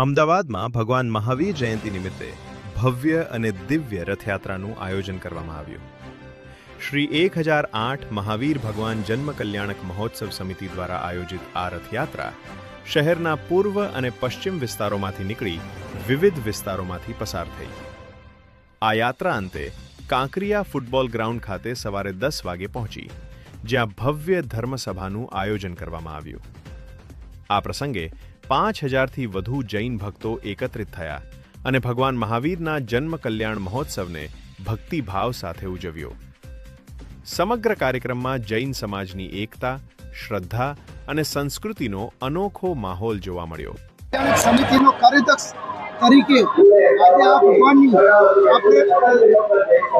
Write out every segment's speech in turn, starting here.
અમદાવાદમાં ભગવાન મહાવીર જયંતિ નિમિત્તે ભવ્ય અને દિવ્ય રથયાત્રાનું આયોજન કરવામાં આવ્યું. શ્રી 1008 મહાવીર ભગવાન જન્મ કલ્યાણક મહોત્સવ સમિતિ દ્વારા આયોજિત આ રથયાત્રા શહેરના પૂર્વ અને પશ્ચિમ વિસ્તારોમાંથી નીકળી વિવિધ વિસ્તારોમાંથી પસાર થઈ. આ યાત્રા અંતે કાંકરિયા ફૂટબોલ ગ્રાઉન્ડ ખાતે સવારે 10 વાગે પહોંચી, જ્યાં ભવ્ય ધર્મસભાનું આયોજન કરવામાં આવ્યું. આ પ્રસંગે 5000થી વધુ જૈન ભક્તો એકત્રિત થયા અને ભગવાન મહાવીરના જન્મ કલ્યાણ મહોત્સવને ભક્તિભાવ સાથે ઉજવ્યો. સમગ્ર કાર્યક્રમમાં જૈન સમાજની એકતા, શ્રદ્ધા અને સંસ્કૃતિનો અનોખો માહોલ જોવા મળ્યો. સમિતિનો કાર્યદક્ષ તરીકે આજે આ ભગવાનની આપણે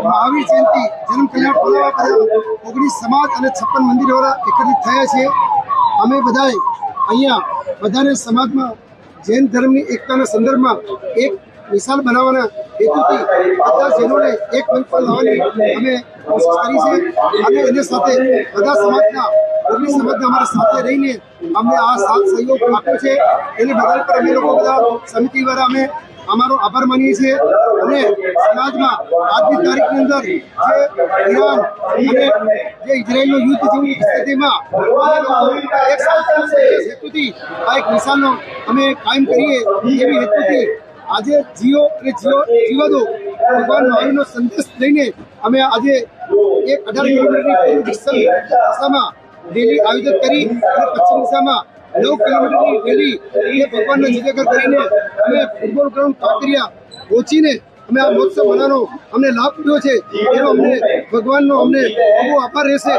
મહાવીર જયંતિ જન્મ કલ્યાણ મનાવવા બધા 19 સમાજ અને 56 મંદિરો એકત્રિત થયા છે. અમે બધાએ અહીંયા બધાને સમાજમાં જૈન ધર્મની એકતાના સંદર્ભમાં એક મિસાલ બનાવવાના હેતુથી બધા જૈનોને એક મંચ પર લાવવાની અમે કોશિશ કરી છે અને એની સાથે બધા સમાજના 19 સમાજના અમારા સાથે રહીને અમને આ સાથ સહયોગ આપ્યો છે. એને બદલ પર અમે લોકો બધા સમિતિ દ્વારા અમે અમારો આભાર માનીએ છીએ અને સમાજમાં આજની તારીખની અંદર જે ઈરાન અને જે ઇઝરાયલનું યુદ્ધ જેવી સ્થિતિમાં એક હેતુથી આ એક મિસાલનો અમે કાયમ કરીએ એવી હેતુથી આજે જીઓ અને જીવા દો ભગવાન મહાવીરનો સંદેશ લઈને અમે આજે એક 18 કિલોમીટરની દિશામાં રેલી આયોજિત કરી અને પશ્ચિમ દિશામાં 9 કિલોમીટરની રેલી એ ભગવાનને જયજયકાર કરીને અમે ફૂટબોલ ગ્રાઉન્ડ કાંકરિયા પહોંચીને અમે આ મહોત્સવ મનાવવાનો અમને લાભ મળ્યો છે. એનો અમને ભગવાનનો અમને બહુ આભાર રહેશે.